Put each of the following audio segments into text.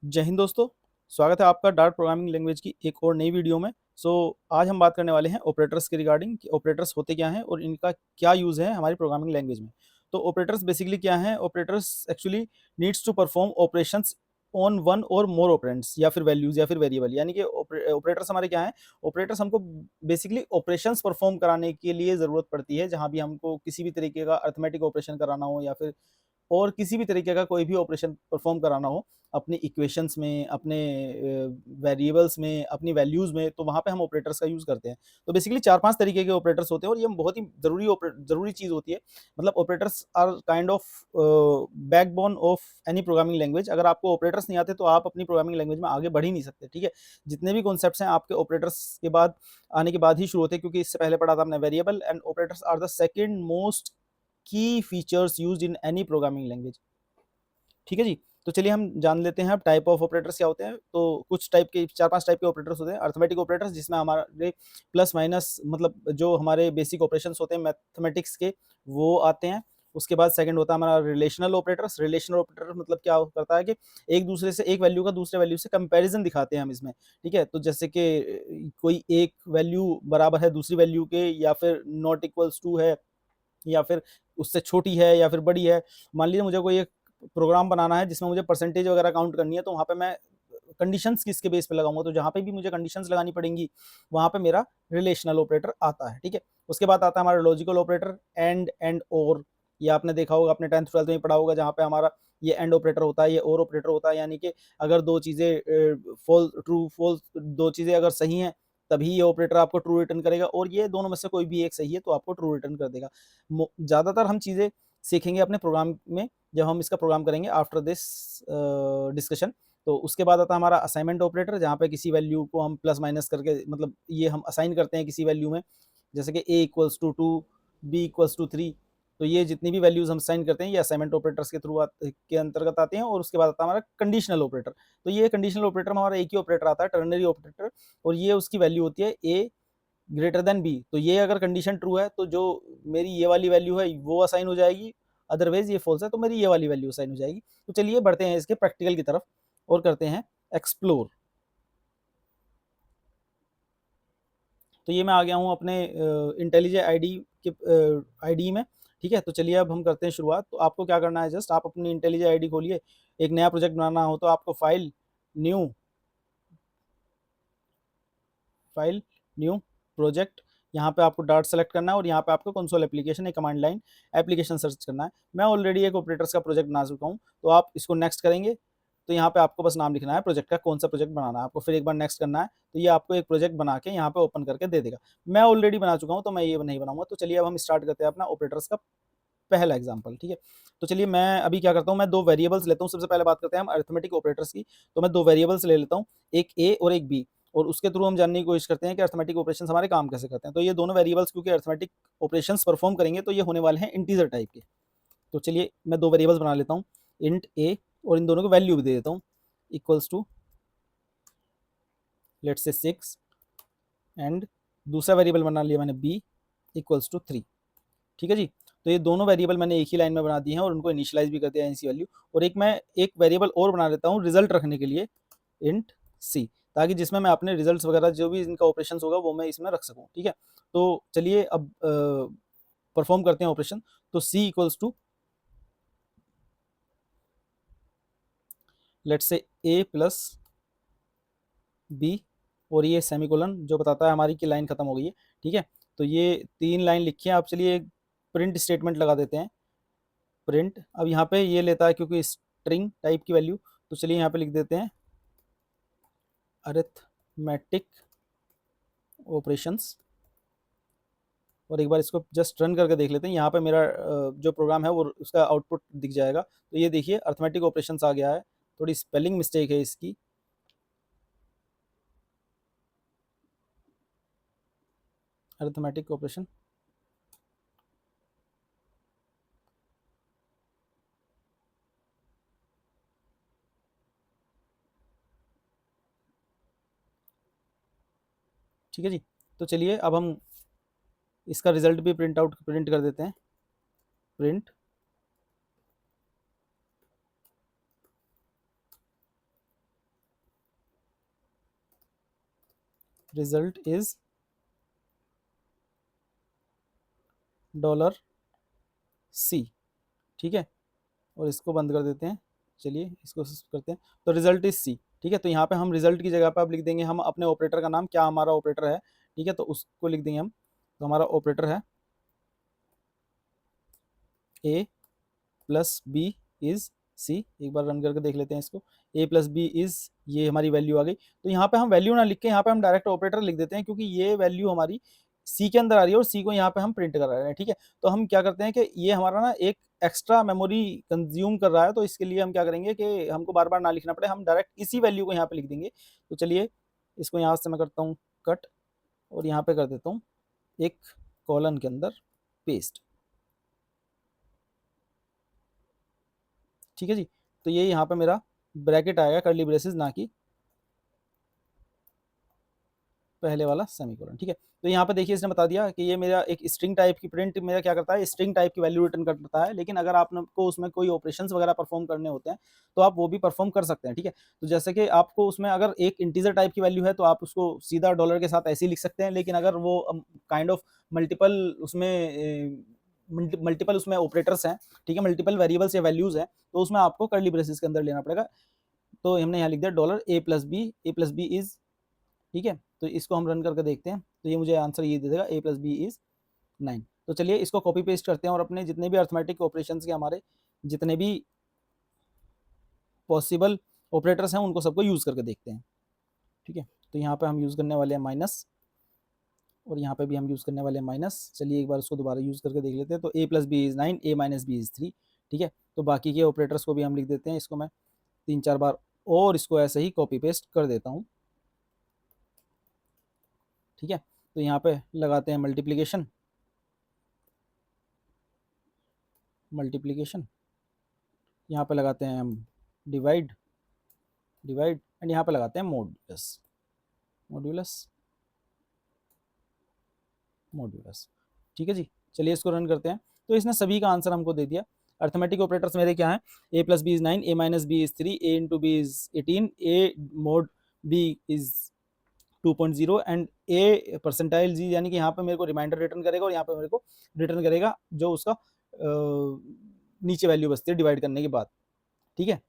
जय हिंद दोस्तों। स्वागत है आपका डार्ट प्रोग्रामिंग लैंग्वेज की एक और नई वीडियो में। आज हम बात करने वाले हैं ऑपरेटर्स के रिगार्डिंग कि ऑपरेटर्स होते क्या हैं और इनका क्या यूज़ है हमारी प्रोग्रामिंग लैंग्वेज में। तो ऑपरेटर्स बेसिकली क्या हैं? Operators actually needs to perform operations on one or more operands या फिर वैल्यूज़ या फिर वेरिएबल, यानी कि ऑपरेटर्स हमारे क्या हैं? ऑपरेटर्स हमको बेसिकली ऑपरेशंस परफॉर्म कराने के लिए ज़रूरत पड़ती है, जहाँ भी हमको किसी भी तरीके का अरिथमेटिक ऑपरेशन कराना हो या फिर और किसी भी तरीके का कोई भी ऑपरेशन परफॉर्म कराना हो अपनी इक्वेशंस में, अपने वेरिएबल्स में, अपनी वैल्यूज़ में, तो वहाँ पे हम ऑपरेटर्स का यूज़ करते हैं। तो बेसिकली 4-5 तरीके के ऑपरेटर्स होते हैं और ये बहुत ही ज़रूरी चीज़ होती है। मतलब operators are kind of backbone of any programming language. अगर आपको ऑपरेटर्स नहीं आते तो आप अपनी प्रोग्रामिंग लैंग्वेज में आगे बढ़ ही नहीं सकते, ठीक है? जितने भी कॉन्सेप्ट्स हैं आपके ऑपरेटर्स के बाद आने के बाद ही शुरू होते हैं, क्योंकि इससे पहले पढ़ा था हमने variable and operators are the second most key features used in any programming language. ठीक है जी। तो चलिए हम जान लेते हैं अब टाइप ऑफ ऑपरेटर्स क्या होते हैं। तो कुछ टाइप के 4-5 टाइप के ऑपरेटर्स होते हैं। अरिथमेटिक ऑपरेटर्स, जिसमें हमारे प्लस माइनस मतलब जो हमारे बेसिक ऑपरेशंस होते हैं मैथमेटिक्स के, वो आते हैं। उसके बाद सेकंड होता है हमारा रिलेशनल ऑपरेटर्स। रिलेशनल ऑपरेटर मतलब क्या करता है कि एक दूसरे से एक वैल्यू का दूसरे वैल्यू से कंपैरिजन दिखाते हैं हम इसमें, ठीक है? तो जैसे कि कोई एक वैल्यू बराबर है दूसरी वैल्यू के, या फिर नॉट इक्वल्स टू है, या फिर उससे छोटी है या फिर बड़ी है। मान लीजिए मुझे कोई एक प्रोग्राम बनाना है जिसमें मुझे परसेंटेज वगैरह काउंट करनी है, तो वहाँ पे मैं कंडीशंस किसके बेस पे लगाऊंगा? तो जहाँ पे भी मुझे कंडीशंस लगानी पड़ेंगी वहाँ पे मेरा रिलेशनल ऑपरेटर आता है, ठीक है? उसके बाद आता है हमारा लॉजिकल ऑपरेटर, एंड और। ये आपने देखा होगा, अपने 10th 12th में पढ़ा होगा, जहाँ पे हमारा ये एंड ऑपरेटर होता है, ये और ऑपरेटर होता है। यानी कि अगर दो चीज़ें फॉल्स ट्रू फॉल्स, दो चीज़ें अगर सही हैं तभी ये ऑपरेटर आपको ट्रू रिटर्न करेगा, और ये दोनों में से कोई भी एक सही है तो आपको ट्रू रिटर्न कर देगा। ज़्यादातर हम चीज़ें सीखेंगे अपने प्रोग्राम में जब हम इसका प्रोग्राम करेंगे आफ्टर दिस डिस्कशन। तो उसके बाद आता है हमारा असाइनमेंट ऑपरेटर, जहाँ पे किसी वैल्यू को हम प्लस माइनस करके, मतलब ये हम असाइन करते हैं किसी वैल्यू में, जैसे कि a equals to 2, b equals to 3। तो ये जितनी भी वैल्यूज हम साइन करते हैं ये असाइनमेंट ऑपरेटर्स के थ्रू के अंतर्गत आते हैं। और उसके बाद आता है हमारा कंडीशनल ऑपरेटर। तो ये कंडीशनल ऑपरेटर में हमारा एक ही ऑपरेटर आता है, टर्नरी ऑपरेटर, और ये उसकी वैल्यू होती है a ग्रेटर देन बी। तो ये अगर कंडीशन ट्रू है तो जो मेरी ये वाली वैल्यू है वो असाइन हो जाएगी, अदरवाइज ये फॉल्स है तो मेरी ये वाली वैल्यू असाइन हो जाएगी। तो चलिए बढ़ते हैं इसके प्रैक्टिकल की तरफ और करते हैं एक्सप्लोर। तो ये मैं आ गया हूँ अपने इंटेलिजे आईडी के आईडी में, ठीक है? तो चलिए अब हम करते हैं शुरुआत। तो आपको क्या करना है, जस्ट आप अपनी इंटेलिजे आईडी खोलिए। एक नया प्रोजेक्ट बनाना हो तो आपको न्यू फाइल न्यू प्रोजेक्ट, यहाँ पे आपको डार्ट सेलेक्ट करना है और यहाँ पे आपको कंसोल एप्लीकेशन, एक कमांड लाइन एप्लीकेशन सर्च करना है। मैं ऑलरेडी एक ऑपरेटर्स का प्रोजेक्ट बना चुका हूँ, तो आप इसको नेक्स्ट करेंगे। तो यहाँ पे आपको बस नाम लिखना है प्रोजेक्ट का, कौन सा प्रोजेक्ट बनाना है आपको, फिर एक बार नेक्स्ट करना है। तो ये आपको एक प्रोजेक्ट बना के यहाँ पे ओपन करके दे देगा। मैं ऑलरेडी बना चुका हूँ तो मैं ये नहीं बनाऊंगा। तो चलिए अब हम स्टार्ट करते हैं अपना ऑपरेटर्स का पहला एग्जाम्पल, ठीक है? तो चलिए मैं अभी क्या करता हूँ, मैं दो वेरिएबल्स लेता हूँ। सबसे पहले बात करते हैं हम अरिथमेटिक ऑपरेटर्स की। तो मैं दो वेरिएबल्स ले लेता हूँ, एक ए और एक बी, और उसके थ्रू हम जानने की कोशिश करते हैं कि अरिथमेटिक ऑपरेशंस हमारे काम कैसे करते हैं। तो ये दोनों वेरिएबल्स क्योंकि अरिथमेटिक ऑपरेशंस परफॉर्म करेंगे तो ये होने वाले हैं इंटीजर टाइप के। तो चलिए मैं दो वेरिएबल्स बना लेता हूँ, इंट ए, और इन दोनों को वैल्यू भी दे देता हूँ, इक्वल्स टू लेट्स से 6, एंड दूसरा वेरिएबल बना लिया मैंने बी, इक्वल्स टू 3। ठीक है जी। तो ये दोनों वेरिएबल मैंने एक ही लाइन में बना दिए हैं और उनको इनिशियलाइज भी कर दिया है इसी वैल्यू। और एक मैं एक वेरिएबल और बना लेता हूँ रिजल्ट रखने के लिए, इंट सी, ताकि जिसमें मैं अपने रिजल्ट्स वगैरह जो भी इनका ऑपरेशन होगा वो मैं इसमें रख सकूँ, ठीक है? तो चलिए अब परफॉर्म करते हैं ऑपरेशन। तो सी इक्वल्स टू लेट्स से ए प्लस बी, और ये सेमीकोलन जो बताता है हमारी की लाइन खत्म हो गई है, ठीक है? तो ये 3 लाइन लिखी है। अब चलिए एक प्रिंट स्टेटमेंट लगा देते हैं, प्रिंट। अब यहाँ पे ये लेता है क्योंकि स्ट्रिंग टाइप की वैल्यू, तो चलिए यहाँ पे लिख देते हैं अरिथमेटिक ऑपरेशंस, और एक बार इसको जस्ट रन करके देख लेते हैं। यहाँ पे मेरा जो प्रोग्राम है वो उसका आउटपुट दिख जाएगा। तो ये देखिए अरिथमेटिक ऑपरेशंस आ गया है। थोड़ी स्पेलिंग मिस्टेक है इसकी, अरिथमेटिक ऑपरेशन। ठीक है जी। तो चलिए अब हम इसका रिजल्ट भी प्रिंट कर देते हैं, प्रिंट रिजल्ट इज $C, ठीक है, और इसको बंद कर देते हैं। चलिए इसको करते हैं, तो रिजल्ट इज C, ठीक है। तो यहाँ पे हम रिजल्ट की जगह पे अब लिख देंगे हम अपने ऑपरेटर का नाम, क्या हमारा ऑपरेटर है, ठीक है, तो उसको लिख देंगे हम। तो हमारा ऑपरेटर है A plus B is C। एक बार रन करके देख लेते हैं इसको। A प्लस B इज, ये हमारी वैल्यू आ गई। तो यहाँ पे हम वैल्यू ना लिख के यहाँ पे हम डायरेक्ट ऑपरेटर लिख देते हैं, क्योंकि ये वैल्यू हमारी C के अंदर आ रही है और C को यहाँ पे हम प्रिंट कर रहे हैं, ठीक है। तो हम क्या करते हैं कि ये हमारा ना एक एक्स्ट्रा मेमोरी कंज्यूम कर रहा है, तो इसके लिए हम क्या करेंगे कि हमको बार बार ना लिखना पड़े, हम डायरेक्ट इसी वैल्यू को यहाँ पे लिख देंगे। तो चलिए इसको यहाँ से मैं करता हूँ कट, और यहाँ पे कर देता हूँ एक कॉलन के अंदर पेस्ट, ठीक है जी। तो ये यहाँ पे मेरा ब्रैकेट आएगा, कर्ली ब्रेसेस, ना कि पहले वाला सेमीकोलन, ठीक है। तो यहाँ पे देखिए इसने बता दिया कि ये मेरा एक स्ट्रिंग टाइप की प्रिंट मेरा क्या करता है, स्ट्रिंग टाइप की वैल्यू रिटर्न करता है। लेकिन अगर आपको उसमें कोई ऑपरेशंस वगैरह परफॉर्म करने होते हैं तो आप वो भी परफॉर्म कर सकते हैं, ठीक है। तो जैसे कि आपको उसमें अगर एक इंटीजर टाइप की वैल्यू है तो आप उसको सीधा डॉलर के साथ ऐसे ही लिख सकते हैं। लेकिन अगर वो काइंड ऑफ मल्टीपल उसमें मल्टीपल उसमें ऑपरेटर्स हैं, ठीक है, मल्टीपल वेरिएबल्स या वैल्यूज हैं, तो उसमें आपको कर्ली ब्रेसेस के अंदर लेना पड़ेगा। तो हमने यहाँ लिख दिया $A+B इज, ठीक है। तो इसको हम रन करके देखते हैं, तो ये मुझे आंसर ये दे देगा A+B इज 9। तो चलिए इसको कॉपी पेस्ट करते हैं और अपने जितने भी अर्थमेटिक ऑपरेशंस के हमारे जितने भी पॉसिबल ऑपरेटर्स हैं उनको सबको यूज़ करके देखते हैं, ठीक है। तो यहाँ पे हम यूज़ करने वाले हैं माइनस, और यहाँ पे भी हम यूज़ करने वाले हैं माइनस। चलिए एक बार उसको दोबारा यूज़ करके देख लेते हैं। तो A+B इज 9, A-B इज 3, ठीक है। तो बाकी के ऑपरेटर्स को भी हम लिख देते हैं। इसको मैं 3-4 बार और इसको ऐसे ही कॉपी पेस्ट कर देता हूँ, ठीक है। तो यहाँ पे लगाते हैं मल्टीप्लिकेशन, यहाँ पे लगाते हैं हम डिवाइड एंड यहाँ पे लगाते हैं मॉड्यूलस, ठीक है जी। चलिए इसको रन करते हैं। तो इसने सभी का आंसर हमको दे दिया। अर्थमेटिक ऑपरेटर्स मेरे क्या हैं, A+B is 9, A-B is 3, A×B is 18, A mod B is 2.0 and A percentile जी, यानी कि यहाँ पे मेरे को रिमाइंडर रिटर्न करेगा और यहाँ पे मेरे को रिटर्न करेगा जो उसका नीचे वैल्यू बचती है डिवाइड करने के बाद, ठीक है।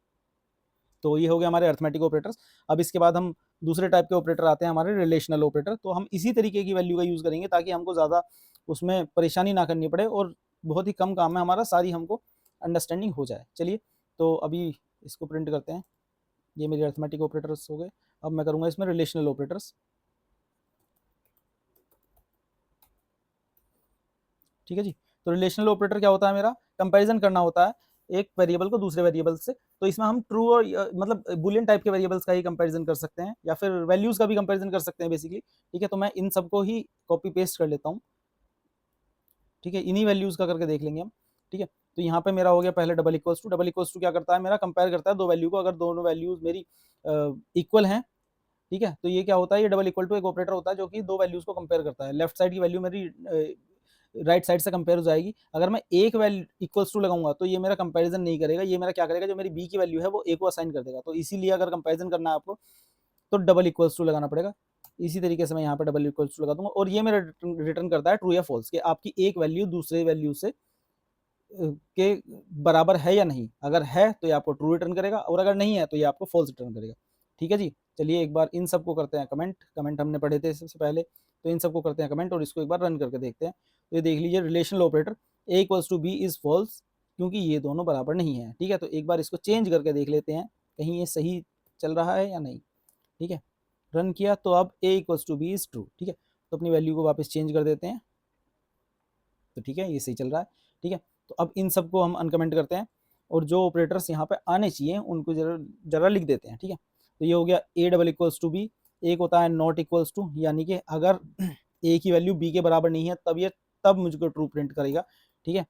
तो ये हो गया हमारे अर्थमेटिक ऑपरेटर्स। अब इसके बाद हम दूसरे टाइप के ऑपरेटर आते हैं हमारे रिलेशनल ऑपरेटर। तो हम इसी तरीके की वैल्यू का यूज़ करेंगे ताकि हमको ज़्यादा उसमें परेशानी ना करनी पड़े और बहुत ही कम काम है हमारा, सारी हमको अंडरस्टैंडिंग हो जाए। चलिए तो अभी इसको प्रिंट करते हैं। ये मेरे अर्थमेटिक ऑपरेटर्स हो गए। अब मैं करूँगा इसमें रिलेशनल ऑपरेटर्स, ठीक है जी। तो रिलेशनल ऑपरेटर क्या होता है, मेरा कंपैरिजन करना होता है एक वेरिएबल को दूसरे वेरिएबल से। तो इसमें हम ट्रू और मतलब बुलियन टाइप के वेरिएबल्स का ही कंपैरिजन कर सकते हैं या फिर वैल्यूज का भी कंपैरिजन कर सकते हैं बेसिकली, ठीक है। तो मैं इन सबको ही कॉपी पेस्ट कर लेता हूँ, ठीक है। इन्हीं वैल्यूज का करके देख लेंगे हम, ठीक है। तो यहाँ पे मेरा हो गया पहले डबल इक्वल्स टू क्या करता है, मेरा कंपेयर करता है दो वैल्यू को। अगर दोनों वैल्यूज मेरी इक्वल हैं, ठीक है, तो ये क्या होता है, ये डबल इक्वल टू एक ऑपरेटर होता है जो कि दो वैल्यूज को कंपेयर करता है। लेफ्ट साइड की वैल्यू मेरी राइट साइड से कंपेयर हो जाएगी। अगर मैं एक वैल्यू इक्वल्स टू लगाऊंगा तो ये मेरा कंपैरिजन नहीं करेगा, ये मेरा क्या करेगा, जो मेरी बी की वैल्यू है वो ए को असाइन कर देगा। तो इसीलिए अगर कंपैरिजन करना है आपको तो डबल इक्वल्स टू लगाना पड़ेगा। इसी तरीके से मैं यहाँ पे डबल इक्वल्स टू लगा दूंगा और ये मेरा रिटर्न करता है ट्रू या फॉल्स, कि आपकी एक वैल्यू दूसरे वैल्यू से के बराबर है या नहीं। अगर है तो ये आपको ट्रू रिटर्न करेगा और अगर नहीं है तो ये आपको फॉल्स रिटर्न करेगा, ठीक है जी। चलिए एक बार इन सबको करते हैं कमेंट हमने पढ़े थे सबसे पहले, तो इन सबको करते हैं कमेंट और इसको एक बार रन करके देखते हैं। तो ये देख लीजिए relational operator A equals to B is false, क्योंकि ये दोनों बराबर नहीं है, ठीक है। तो एक बार इसको चेंज करके देख लेते हैं कहीं ये सही चल रहा है या नहीं, ठीक है। रन किया तो अब A equals to B is true, ठीक है। तो अपनी वैल्यू को वापस चेंज कर देते हैं, तो ठीक है ये सही चल रहा है, ठीक है। तो अब इन सबको हम अनकमेंट करते हैं और जो ऑपरेटर्स यहाँ पे आने चाहिए उनको जरा लिख देते हैं, ठीक है। तो ये हो गया A double equals to B. एक होता है नॉट इक्वल्स टू, यानी कि अगर A की वैल्यू B के बराबर नहीं है तब मुझको ट्रू प्रिंट करेगा, ठीक है।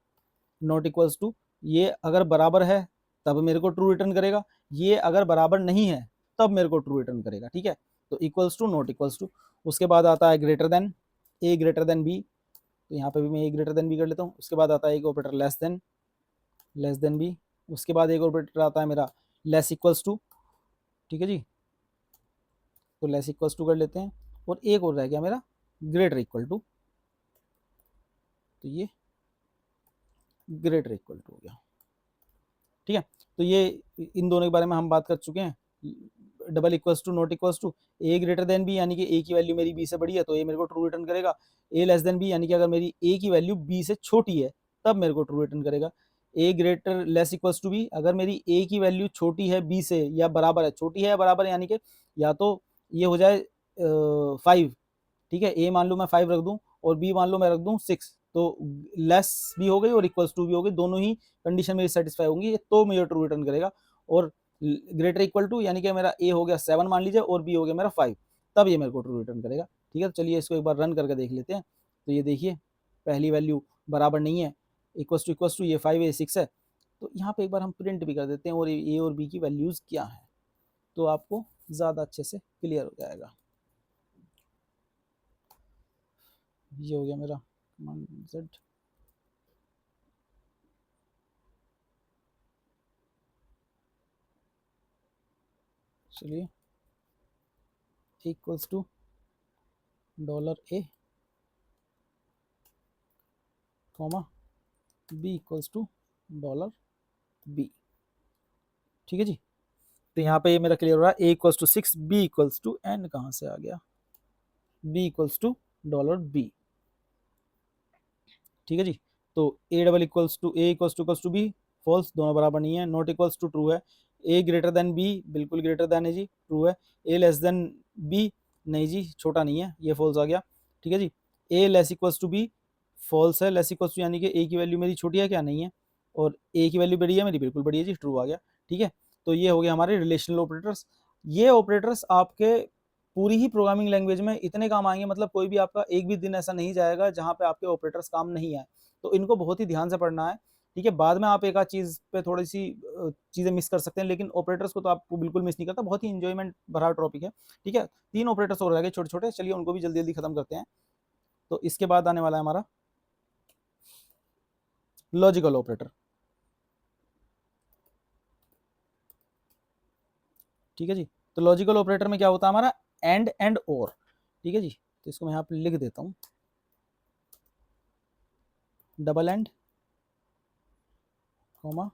नॉट इक्वल्स टू, ये अगर बराबर है तब मेरे को ट्रू रिटर्न करेगा, ये अगर बराबर नहीं है तब मेरे को ट्रू रिटर्न करेगा, ठीक है। तो equals to, not equals to. उसके बाद आता है greater than, A greater than B। तो यहाँ पे भी मैं A ग्रेटर देन B कर लेता हूँ। उसके बाद आता है एक ऑपरेटर लेस देन B। उसके बाद एक ऑपरेटर आता है मेरा लेस इक्वल्स टू, ठीक है जी। तो लेस इक्वल्स टू कर लेते हैं। और एक और रह गया मेरा ग्रेटर इक्वल टू, तो ये ग्रेटर इक्वल टू हो गया। ठीक है, तो ये इन दोनों के बारे में हम बात कर चुके हैं। Double equals to, not equals to, A greater than B, यानी कि ए की वैल्यू मेरी बी से बड़ी है तो ए मेरे को ट्रू रिटर्न करेगा। ए लेस देन बी, यानी कि अगर मेरी ए की वैल्यू बी से छोटी है तब मेरे को ट्रू रिटर्न करेगा। A greater less equals to B, अगर मेरी ए की वैल्यू छोटी है बी से या बराबर है, छोटी है या बराबर है, यानी कि या तो ये हो जाए 5, ठीक है, ए मान लो मैं 5 रख दूं और बी मान लो मैं रख दूं 6, तो लेस भी हो गई और इक्वल्स टू भी हो गई, दोनों ही कंडीशन मेरी सेटिस्फाई होंगी तो मुझे ट्रू रिटर्न करेगा। और ग्रेटर इक्वल टू, यानी कि मेरा ए हो गया 7 मान लीजिए और बी हो गया मेरा 5, तब ये मेरे को ट्रू रिटर्न करेगा। ठीक है, तो चलिए इसको एक बार रन करके देख लेते हैं। तो ये देखिए पहली वैल्यू बराबर नहीं है, इक्वल्स टू ये 5 है 6 है, तो यहाँ पे एक बार हम प्रिंट भी कर देते हैं और ए और बी की वैल्यूज़ क्या है, तो आपको ज़्यादा अच्छे से क्लियर हो जाएगा। ये हो गया मेरा कमांड Z, चलिए equals to $A comma B equals to $B। ठीक है जी, तो यहाँ पे ये मेरा क्लियर हो रहा है, A equals to 6, B equals to N कहाँ से आ गया, बी इक्वल्स टू $B। ठीक है जी, तो A double equals to A equals to B false, दोनों बराबर नहीं है। नॉट इक्वल्स टू ट्रू है। ए ग्रेटर देन बी, बिल्कुल ग्रेटर देन है जी, ट्रू है। ए लेस देन बी, नहीं जी छोटा नहीं है, ये फॉल्स आ गया। ठीक है जी, A less equals to B false है, लेस इक्वल्स टू यानी कि ए की वैल्यू मेरी छोटी है क्या, नहीं है, और ए की वैल्यू बड़ी है मेरी, बिल्कुल बड़ी है जी, ट्रू आ गया। ठीक है, तो ये हो गया हमारे रिलेशनल ऑपरेटर्स। ये ऑपरेटर्स आपके पूरी ही प्रोग्रामिंग लैंग्वेज में इतने काम आएंगे, मतलब कोई भी आपका एक भी दिन ऐसा नहीं जाएगा जहाँ पे आपके ऑपरेटर्स काम नहीं आए, तो इनको बहुत ही ध्यान से पढ़ना है। ठीक है, बाद में आप एक आध चीज़ पे थोड़ी सी चीज़ें मिस कर सकते हैं, लेकिन ऑपरेटर्स को तो आपको बिल्कुल मिस नहीं करता, बहुत ही इंजॉयमेंट भरा टॉपिक है। ठीक है, 3 ऑपरेटर्स और रह गए छोटे छोटे, चलिए उनको भी जल्दी जल्दी खत्म करते हैं। तो इसके बाद आने वाला है हमारा लॉजिकल ऑपरेटर। ठीक है जी, तो लॉजिकल ऑपरेटर में क्या होता है हमारा, एंड और। ठीक है जी, तो इसको मैं यहाँ पे लिख देता हूँ, डबल एंड कॉमा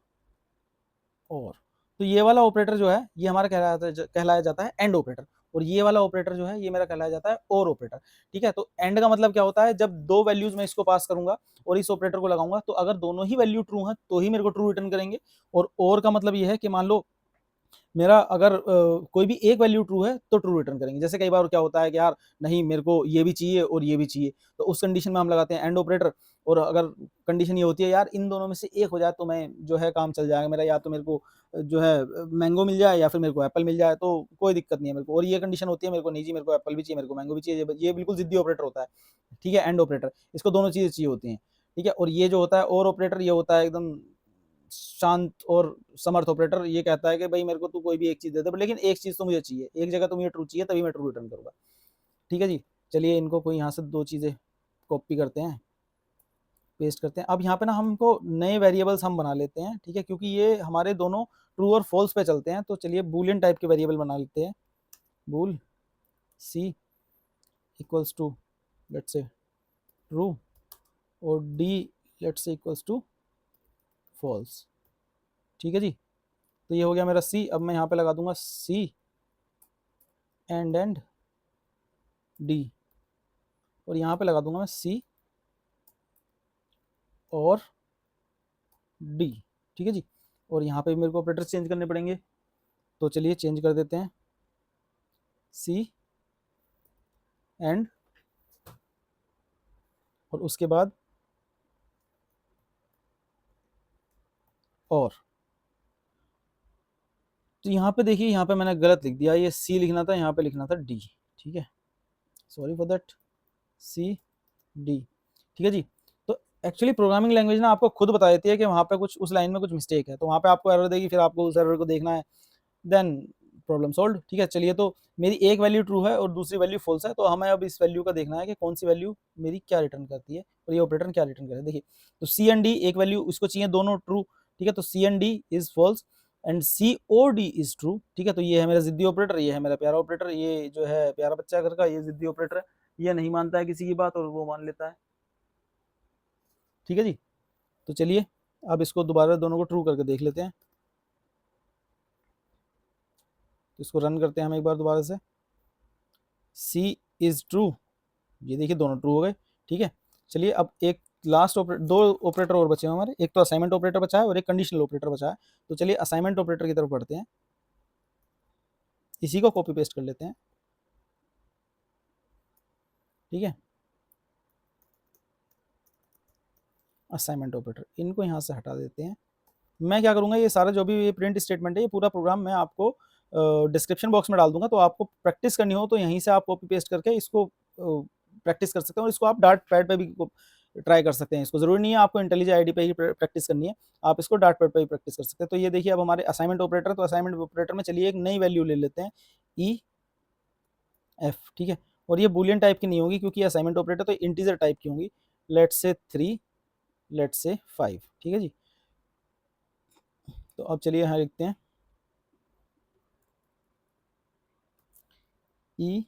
और। तो ये वाला ऑपरेटर जो है ये हमारा कहलाया जाता है एंड ऑपरेटर, और ये वाला ऑपरेटर जो है ये मेरा कहलाया जाता है और ऑपरेटर। ठीक है, तो एंड का मतलब क्या होता है, जब दो वैल्यूज मैं इसको पास करूंगा और इस ऑपरेटर को लगाऊंगा, तो अगर दोनों ही वैल्यू ट्रू हैं तो ही मेरे को ट्रू रिटर्न करेंगे। और का मतलब ये है कि मान लो मेरा अगर कोई भी एक वैल्यू ट्रू है तो ट्रू रिटर्न करेंगे। जैसे कई बार क्या होता है कि यार नहीं मेरे को ये भी चाहिए और ये भी चाहिए, तो उस कंडीशन में हम लगाते हैं एंड ऑपरेटर। और अगर कंडीशन ये होती है यार इन दोनों में से एक हो जाए तो मैं जो है काम चल जाएगा मेरा, या तो मेरे को जो है मैंगो मिल जाए या फिर मेरे को एप्पल मिल जाए, तो कोई दिक्कत नहीं है मेरे को। और ये कंडीशन होती है मेरे को नहीं जी मेरे को एप्पल भी चाहिए, मेरे को मैंगो भी चाहिए, ये बिल्कुल जिद्दी ऑपरेटर होता है। ठीक है, एंड ऑपरेटर, इसको दोनों चीज़ें चाहिए होती हैं। ठीक है, और ये जो होता है और ऑपरेटर, ये होता है एकदम शांत और समर्थ ऑपरेटर, ये कहता है कि भाई मेरे को तू कोई भी एक चीज दे दे, लेकिन एक चीज तो मुझे चाहिए, एक जगह तो मुझे ट्रू चाहिए तभी मैं ट्रू रिटर्न करूंगा। ठीक है जी, चलिए इनको कोई यहाँ से दो चीजें कॉपी करते हैं, पेस्ट करते हैं। अब यहाँ पे ना हमको नए वेरिएबल्स हम बना लेते हैं। ठीक है, क्योंकि ये हमारे दोनों ट्रू और फॉल्स पे चलते हैं, तो चलिए बूलियन टाइप के वेरिएबल बना लेते हैं। Bool C equals to let's say true और D let's say equals to false. ठीक है जी, तो ये हो गया मेरा सी। अब मैं यहाँ पे लगा दूंगा सी एंड डी, और यहाँ पे लगा दूंगा मैं सी और डी। ठीक है जी, और यहाँ पे मेरे को ऑपरेटर चेंज करने पड़ेंगे, तो चलिए चेंज कर देते हैं, सी एंड और उसके बाद और। तो यहाँ पे देखिए, यहाँ पे मैंने गलत लिख दिया, ये सी लिखना था, यहाँ पे लिखना था डी। ठीक है, sorry for that, C D. ठीक है जी, तो एक्चुअली प्रोग्रामिंग लैंग्वेज ना आपको खुद बता देती है कि वहाँ पे कुछ उस लाइन में कुछ मिस्टेक है, तो वहाँ पे आपको एरर देगी, फिर आपको उस एरर को देखना है, देन प्रॉब्लम सॉल्व। ठीक है, चलिए तो मेरी एक वैल्यू ट्रू है और दूसरी वैल्यू फॉल्स है, तो हमें अब इस वैल्यू का देखना है कि कौन सी वैल्यू मेरी क्या रिटर्न करती है और ये ऑपरेटर क्या रिटर्न करे। देखिए, तो सी एंड डी एक वैल्यू इसको चाहिए दोनों ट्रू। ठीक है, तो C and D is false, and COD is true, ठीक है। तो ये है मेरा जिद्दी ऑपरेटर, ये है मेरा प्यारा ऑपरेटर, ये जो है प्यारा बच्चा घर का, ये जिद्दी ऑपरेटर है, ये नहीं मानता है किसी की बात और वो मान लेता है, ठीक है जी। तो चलिए अब इसको दोबारा दोनों को ट्रू करके देख लेते हैं। तो इसको रन करते हैं हम एक बार दोबारा से। C इज ट्रू, ये देखिए दोनों ट्रू हो गए, ठीक है। चलिए अब एक लास्ट दो ऑपरेटर और बचे हैं हमारे, एक तो असाइनमेंट ऑपरेटर बचा है और एक कंडीशनल ऑपरेटर बचा है। तो चलिए असाइनमेंट ऑपरेटर की तरफ बढ़ते हैं, इसी को कॉपी पेस्ट कर लेते हैं, ठीक है। असाइनमेंट ऑपरेटर, इनको यहाँ से हटा देते हैं। मैं क्या करूँगा, ये सारा जो भी ये प्रिंट स्टेटमेंट है, ये पूरा प्रोग्राम मैं आपको डिस्क्रिप्शन बॉक्स में डाल दूंगा, तो आपको प्रैक्टिस करनी हो तो यहीं से आप कॉपी पेस्ट करके इसको प्रैक्टिस कर सकते हैं, और इसको आप डार्ट पैड पे भी ट्राई कर सकते हैं। इसको जरूरी नहीं है आपको इंटेलिजेंट आईडी पे ही प्रैक्टिस करनी है, आप इसको डार्ट पैड पे भी प्रैक्टिस कर सकते हैं। तो ये देखिए अब हमारे असाइनमेंट ऑपरेटर, तो असाइनमेंट ऑपरेटर में चलिए एक नई वैल्यू ले लेते हैं, ई एफ, ठीक है। और ये बुलियन टाइप की नहीं होगी क्योंकि असाइनमेंट ऑपरेटर तो इंटीजर टाइप की होंगी, लेट्स से 3, लेट्स से 5, ठीक है जी। तो अब चलिए यहाँ लिखते हैं ई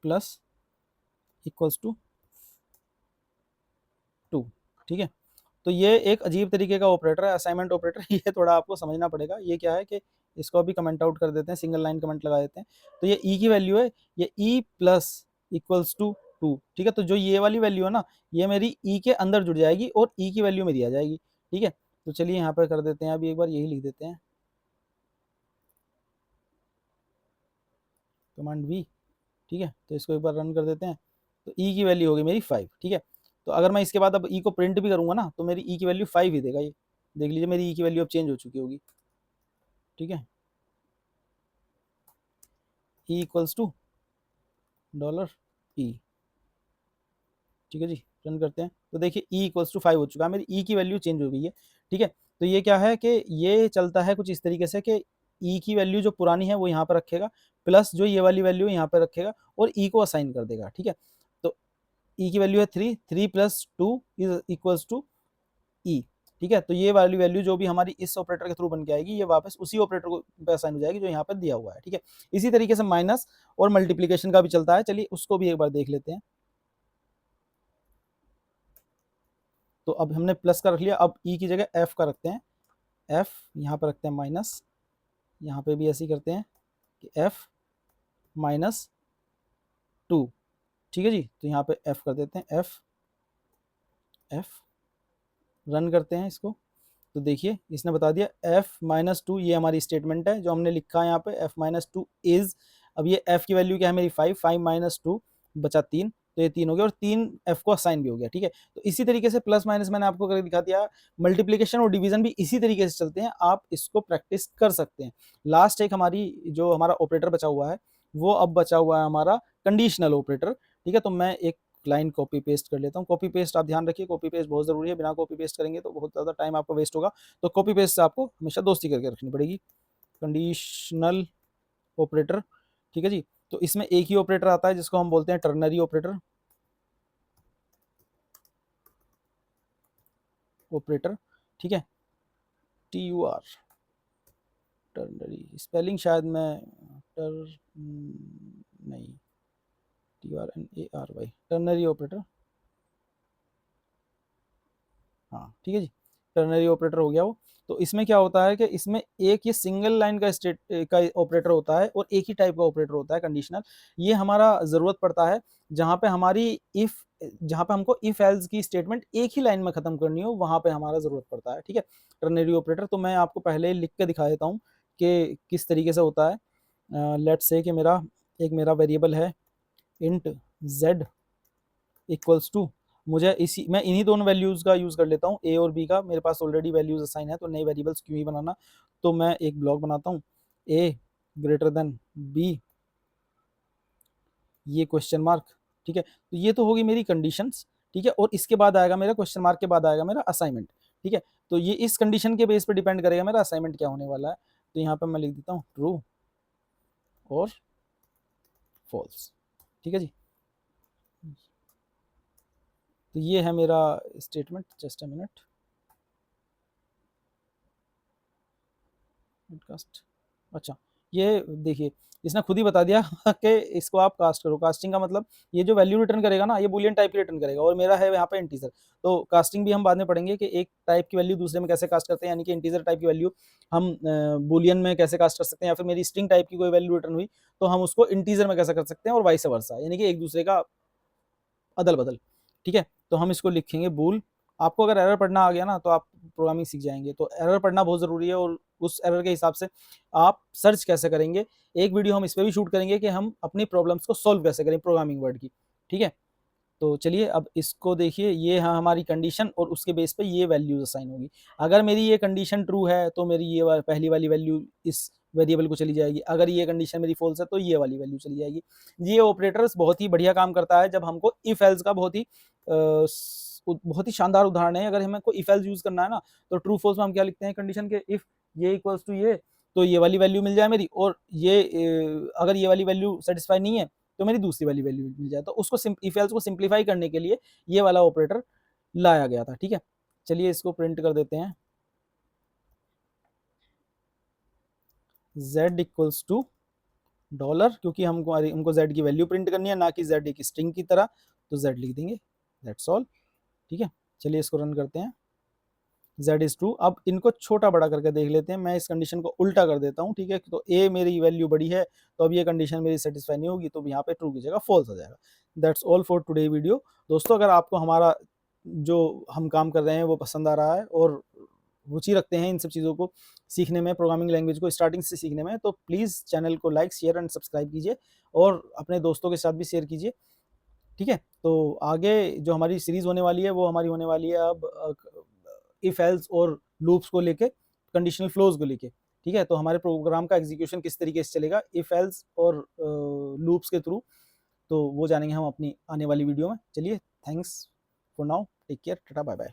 प्लस इक्वल्स टू 2, ठीक है। तो ये एक अजीब तरीके का ऑपरेटर है असाइनमेंट ऑपरेटर ये थोड़ा आपको समझना पड़ेगा। ये क्या है कि इसको अभी कमेंट आउट कर देते हैं, सिंगल लाइन कमेंट लगा देते हैं। तो ये ई की वैल्यू है, ये ई प्लस इक्वल्स टू 2, ठीक है। तो जो ये वाली वैल्यू है ना, ये मेरी ई के अंदर जुड़ जाएगी और ई की वैल्यू मेरी आ जाएगी, ठीक है। तो चलिए यहाँ पर कर देते हैं, अभी एक बार यही लिख देते हैं, कमांड वी, ठीक है। तो इसको एक बार रन कर देते हैं। तो ई की वैल्यू होगी मेरी 5, ठीक है। तो अगर मैं इसके बाद अब ई को प्रिंट भी करूंगा ना, तो मेरी ई की वैल्यू 5 ही देगा ये, देख लीजिए मेरी ई की वैल्यू अब चेंज हो चुकी होगी, ठीक है। ई इक्वल्स टू $E, ठीक है जी। रन करते हैं तो देखिए ई इक्वल्स टू 5 हो चुका है, मेरी ई की वैल्यू चेंज हो गई है, ठीक है। तो ये क्या है कि ये चलता है कुछ इस तरीके से कि ई की वैल्यू जो पुरानी है वो यहाँ पर रखेगा, प्लस जो ये वाली वैल्यू यहाँ पर रखेगा और ई को असाइन कर देगा, ठीक है। तो ई की वैल्यू है 3, 3 प्लस 2 इज इक्वल्स टू ई, ठीक है। तो ये वाली वैल्यू जो भी हमारी इस ऑपरेटर के थ्रू बन के आएगी, ये वापस उसी ऑपरेटर को पे असाइन हो जाएगी जो यहाँ पर दिया हुआ है, ठीक है। इसी तरीके से माइनस और मल्टीप्लीकेशन का भी चलता है, चलिए उसको भी एक बार देख लेते हैं। तो अब हमने प्लस का रख लिया, अब ई की जगह एफ का रखते हैं, एफ यहाँ पर रखते हैं माइनस, यहाँ पे भी ऐसे ही करते हैं कि एफ माइनस 2, ठीक है जी। तो यहाँ पे एफ कर देते हैं, एफ एफ, रन करते हैं इसको। तो देखिए इसने बता दिया f-2, ये हमारी स्टेटमेंट है जो हमने लिखा है यहाँ पे, f-2 इज, अब ये f की वैल्यू क्या है मेरी 5, 5-2 बचा 3, तो ये 3 हो गया और 3 f को असाइन भी हो गया, ठीक है। तो इसी तरीके से प्लस माइनस मैंने आपको करके दिखा दिया, मल्टीप्लीकेशन और डिवीजन भी इसी तरीके से चलते हैं, आप इसको प्रैक्टिस कर सकते हैं। लास्ट एक हमारी जो हमारा ऑपरेटर बचा हुआ है, वो अब बचा हुआ है हमारा कंडीशनल ऑपरेटर, ठीक है। तो मैं एक लाइन कॉपी पेस्ट कर लेता हूँ। कॉपी पेस्ट आप ध्यान रखिए, कॉपी पेस्ट बहुत ज़रूरी है, बिना कॉपी पेस्ट करेंगे तो बहुत ज़्यादा टाइम आपका वेस्ट होगा। तो कॉपी पेस्ट से आपको हमेशा दोस्ती करके रखनी पड़ेगी। कंडीशनल ऑपरेटर, ठीक है जी। तो इसमें एक ही ऑपरेटर आता है जिसको हम बोलते हैं टर्नरी ऑपरेटर, ऑपरेटर, ठीक है। TUR, टर्नरी, स्पेलिंग शायद मैं टर नहीं, TRNARY, टर्नरी ऑपरेटर, हाँ ठीक है जी। टर्नरी ऑपरेटर हो गया वो। तो इसमें क्या होता है कि इसमें एक ये सिंगल लाइन का स्टेट का ऑपरेटर होता है और एक ही टाइप का ऑपरेटर होता है कंडीशनल। ये हमारा ज़रूरत पड़ता है जहाँ पे हमारी इफ़, जहाँ पे हमको इफ़ एल्स की स्टेटमेंट एक ही लाइन में ख़त्म करनी हो, वहाँ पे हमारा ज़रूरत पड़ता है, ठीक है। टर्नरी ऑपरेटर तो मैं आपको पहले लिख के दिखा देता हूँ कि किस तरीके से होता है। लेट्स से कि मेरा वेरिएबल है इंट z इक्वल्स टू, मुझे इसी मैं इन्हीं दोनों वैल्यूज़ का यूज़ कर लेता हूँ, ए और बी का, मेरे पास ऑलरेडी वैल्यूज़ असाइन है तो नए वेरिएबल्स क्यों ही बनाना। तो मैं एक ब्लॉक बनाता हूँ, ए ग्रेटर देन बी, ये क्वेश्चन मार्क, ठीक है। तो ये तो होगी मेरी कंडीशंस, ठीक है। और इसके बाद आएगा मेरा क्वेश्चन मार्क के बाद आएगा मेरा असाइनमेंट, ठीक है। तो ये इस कंडीशन के बेस पर डिपेंड करेगा मेरा असाइनमेंट क्या होने वाला है। तो यहाँ पर मैं लिख देता हूँ ट्रू और फॉल्स, ठीक है जी। तो ये है मेरा statement, just a minute. Cost, अच्छा ये देखिए इसने खुद ही बता दिया कि इसको आप कास्ट करो। कास्टिंग का मतलब ये जो वैल्यू रिटर्न करेगा ना, ये बूलियन टाइप की रिटर्न करेगा और मेरा है यहाँ पे इंटीजर। तो कास्टिंग भी हम बाद में पढ़ेंगे कि एक टाइप की वैल्यू दूसरे में कैसे कास्ट करते हैं, यानी कि इंटीजर टाइप की वैल्यू हम बूलियन में कैसे कास्ट कर सकते हैं, या फिर मेरी स्ट्रिंग टाइप की कोई वैल्यू रिटर्न हुई तो हम उसको इंटीजर में कैसे कर सकते हैं, और वाइस वर्सा, यानी कि एक दूसरे का अदल बदल। ठीक है, तो हम इसको लिखेंगे बूल। आपको अगर एरर पढ़ना आ गया ना तो आप प्रोग्रामिंग सीख जाएंगे। तो एरर पढ़ना बहुत ज़रूरी है, और उस एरर के हिसाब से आप सर्च कैसे करेंगे, एक वीडियो हम इस पर भी शूट करेंगे कि हम अपनी प्रॉब्लम्स को सॉल्व कैसे करें प्रोग्रामिंग वर्ड की। ठीक है, तो चलिए अब इसको देखिए, ये है हमारी कंडीशन और उसके बेस पे ये वैल्यूज असाइन होगी। अगर मेरी ये कंडीशन ट्रू है तो मेरी ये पहली वाली वैल्यू इस वेरिएबल को चली जाएगी, अगर ये कंडीशन मेरी फॉल्स है तो ये वाली वैल्यू चली जाएगी। ये ऑपरेटर्स बहुत ही बढ़िया काम करता है जब हमको इफ एल्स का बहुत ही शानदार उदाहरण है। अगर हमें कोई इफ एल्स यूज करना है ना, तो ट्रू फॉल्स में हम क्या लिखते हैं कंडीशन के, इफ ये इक्वल्स टू ये, तो ये वाली वैल्यू मिल जाए मेरी, और ये अगर ये वाली वैल्यू सेटिस्फाई नहीं है तो मेरी दूसरी वाली वैल्यू मिल जाए। तो उसको इफ एल्स को सिंप्लीफाई करने के लिए ये वाला ऑपरेटर लाया गया था। ठीक है, चलिए इसको प्रिंट कर देते हैं, z इक्वल्स टू डॉलर, क्योंकि हमको z की वैल्यू प्रिंट करनी है, ना कि z एक स्ट्रिंग की तरह, तो z लिख देंगे, दैट्स ऑल। ठीक है, चलिए इसको रन करते हैं, z इज ट्रू। अब इनको छोटा बड़ा करके देख लेते हैं, मैं इस कंडीशन को उल्टा कर देता हूँ। ठीक है, तो a मेरी वैल्यू बड़ी है तो अब ये कंडीशन मेरी सेटिस्फाई नहीं होगी, तो यहाँ पे ट्रू की जगह फॉल्स आ जाएगा। That's all for today video. दोस्तों अगर आपको हमारा जो हम काम कर रहे हैं वो पसंद आ रहा है और रुचि रखते हैं इन सब चीज़ों को सीखने में, प्रोग्रामिंग लैंग्वेज को स्टार्टिंग से सीखने में, तो प्लीज़ चैनल को लाइक, शेयर एंड सब्सक्राइब कीजिए और अपने दोस्तों के साथ भी शेयर कीजिए। ठीक है, तो आगे जो हमारी सीरीज़ होने वाली है वो हमारी होने वाली है अब इफ एल्स और लूप्स को लेके, कंडीशनल फ्लोज को लेके। ठीक है, तो हमारे प्रोग्राम का एग्जीक्यूशन किस तरीके से चलेगा इफ एल्स और लूप्स के थ्रू, तो वो जानेंगे हम अपनी आने वाली वीडियो में। चलिए, thanks for now, take care, tata, bye bye.